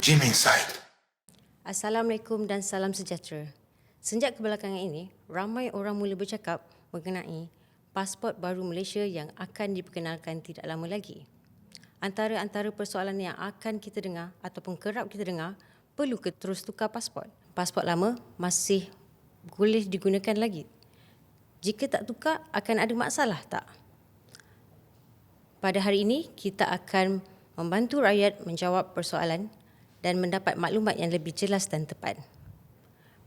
Jim Inside. Assalamualaikum dan salam sejahtera. Sejak kebelakangan ini, ramai orang mula bercakap mengenai pasport baru Malaysia yang akan diperkenalkan tidak lama lagi. Antara persoalan yang akan kita dengar ataupun kerap kita dengar, perlu ke terus tukar pasport? Pasport lama masih boleh digunakan lagi? Jika tak tukar, akan ada masalah tak? Pada hari ini, kita akan membantu rakyat menjawab persoalan dan mendapat maklumat yang lebih jelas dan tepat.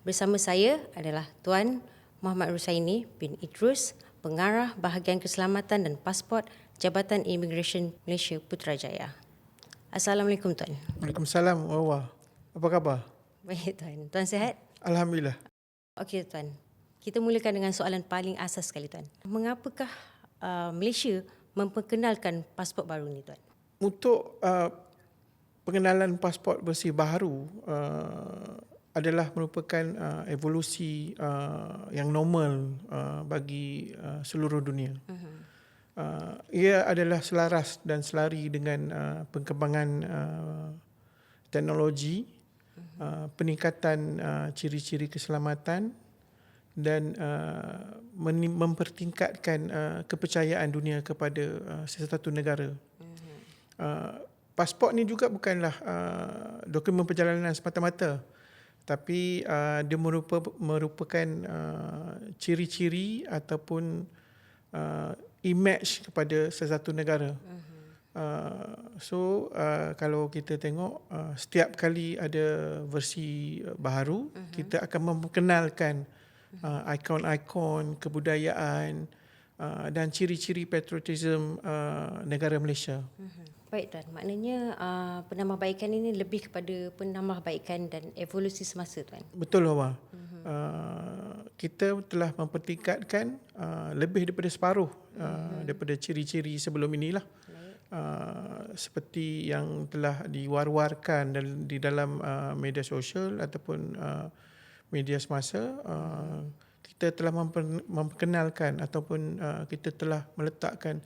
Bersama saya adalah Tuan Muhammad Rusaini bin Idrus, Pengarah Bahagian Keselamatan dan Pasport Jabatan Immigration Malaysia Putrajaya. Assalamualaikum Tuan. Waalaikumsalam, Wawa. Apa khabar? Baik Tuan. Tuan sihat? Alhamdulillah. Okey Tuan. Kita mulakan dengan soalan paling asas sekali Tuan. Mengapakah Malaysia memperkenalkan pasport baru ni Tuan? Untuk pengenalan pasport bersih baharu adalah merupakan evolusi yang normal bagi seluruh dunia. Ia adalah selaras dan selari dengan perkembangan teknologi, peningkatan ciri-ciri keselamatan dan mempertingkatkan kepercayaan dunia kepada sesuatu negara. Pasport ni juga bukanlah dokumen perjalanan semata-mata, tapi dia merupakan ciri-ciri ataupun image kepada sesuatu negara. Kalau kita tengok setiap kali ada versi baharu, kita akan memperkenalkan ikon-ikon kebudayaan dan ciri-ciri patriotism negara Malaysia. Baik Tuan, maknanya penambahbaikan ini lebih kepada penambahbaikan dan evolusi semasa Tuan. Betul Hawa. Kita telah mempertingkatkan lebih daripada separuh daripada ciri-ciri sebelum inilah. Seperti yang telah diwar-warkan di dalam media sosial ataupun media semasa, kita telah memperkenalkan ataupun kita telah meletakkan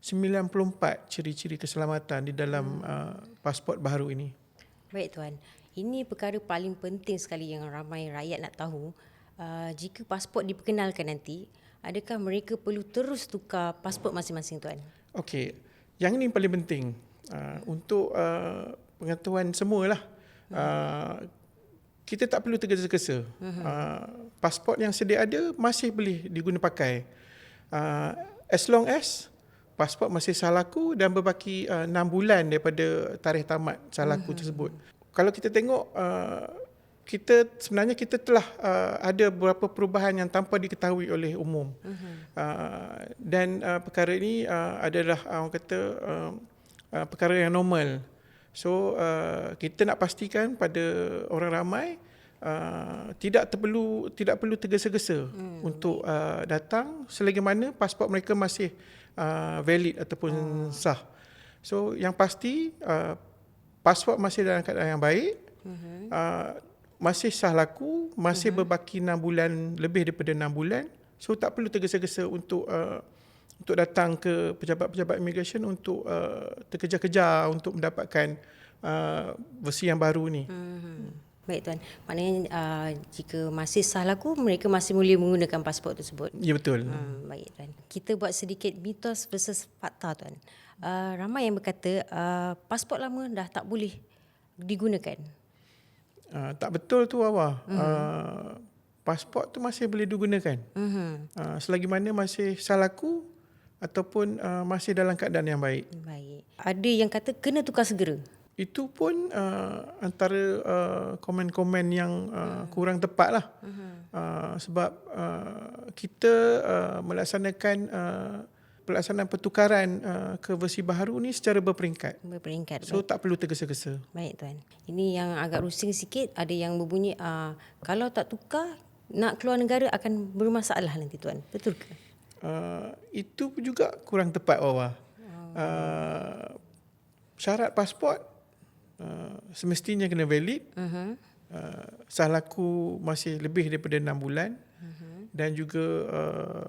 94 ciri-ciri keselamatan di dalam pasport baharu ini. Baik Tuan, ini perkara paling penting sekali yang ramai rakyat nak tahu. Jika pasport diperkenalkan nanti, adakah mereka perlu terus tukar pasport masing-masing Tuan? Okey, yang ini paling penting untuk pengetahuan semualah. Kita tak perlu tergesa-gesa. Pasport yang sedia ada masih boleh diguna pakai. As long as pasport masih sah laku dan berbaki 6 bulan daripada tarikh tamat sah laku tersebut. Kalau kita tengok, kita telah ada beberapa perubahan yang tanpa diketahui oleh umum. Dan perkara ini adalah orang kata perkara yang normal. So kita nak pastikan pada orang ramai tidak perlu tergesa-gesa untuk datang selagi mana pasport mereka masih valid ataupun sah. So yang pasti pasport masih dalam keadaan yang baik, masih sah laku, masih berbaki 6 bulan, lebih daripada 6 bulan. So tak perlu tergesa-gesa untuk datang ke pejabat-pejabat immigration untuk terkejar-kejar untuk mendapatkan versi yang baru ni. Baik Tuan, maknanya jika masih sah laku, mereka masih boleh menggunakan pasport tersebut. Ya betul. Baik Tuan. Kita buat sedikit mitos versus fakta Tuan. Ramai yang berkata pasport lama dah tak boleh digunakan. Tak betul tu Wawa. Pasport tu masih boleh digunakan. Selagi mana masih sah laku ataupun masih dalam keadaan yang baik. Baik. Ada yang kata kena tukar segera. Itu pun antara komen-komen yang kurang tepat lah. Sebab kita melaksanakan pelaksanaan pertukaran ke versi baharu ni secara berperingkat. So Baik. tak perlu tergesa-gesa. Baik Tuan. Ini yang agak rusing sikit, ada yang berbunyi kalau tak tukar nak keluar negara akan bermasalah nanti Tuan. Betul ke? Itu pun juga kurang tepat Wawa. Syarat pasport semestinya kena valid, sah laku masih lebih daripada 6 bulan, dan juga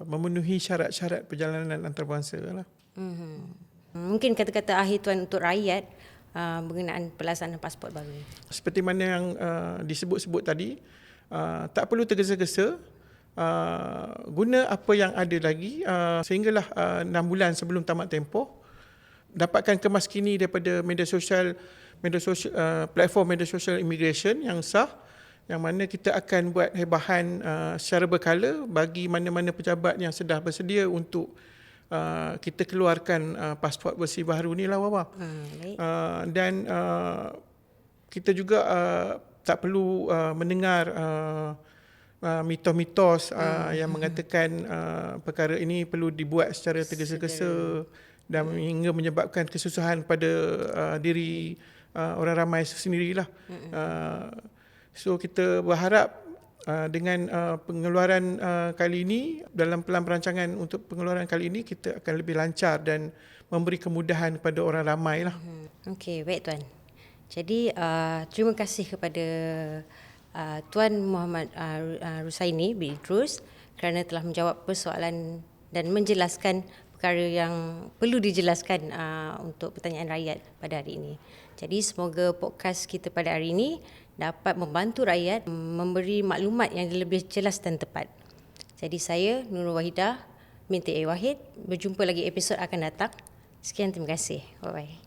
memenuhi syarat-syarat perjalanan antarabangsa lah. Mungkin kata-kata akhir Tuan untuk rakyat, berkenaan pelaksanaan pasport baru ni? Seperti mana yang disebut-sebut tadi, tak perlu tergesa-gesa, guna apa yang ada lagi sehinggalah 6 bulan sebelum tamat tempoh. Dapatkan kemas kini daripada platform media sosial immigration yang sah, yang mana kita akan buat hebahan secara berkala bagi mana-mana pejabat yang sedang bersedia untuk kita keluarkan pasport bersih baru ni lah, Wawa. Dan kita juga tak perlu mendengar mitos-mitos yang mengatakan perkara ini perlu dibuat secara tergesa-gesa dan hingga menyebabkan kesusahan pada diri orang ramai sendirilah. So kita berharap dengan pengeluaran kali ini, dalam pelan perancangan untuk pengeluaran kali ini, kita akan lebih lancar dan memberi kemudahan kepada orang ramai lah. Okey, baik Tuan. Jadi terima kasih kepada Tuan Muhammad Rusaini bin Idrus kerana telah menjawab persoalan dan menjelaskan perkara yang perlu dijelaskan untuk pertanyaan rakyat pada hari ini. Jadi semoga podcast kita pada hari ini dapat membantu rakyat memberi maklumat yang lebih jelas dan tepat. Jadi saya Nurul Wahidah binti A. Wahid, berjumpa lagi episod akan datang. Sekian, terima kasih. Bye-bye.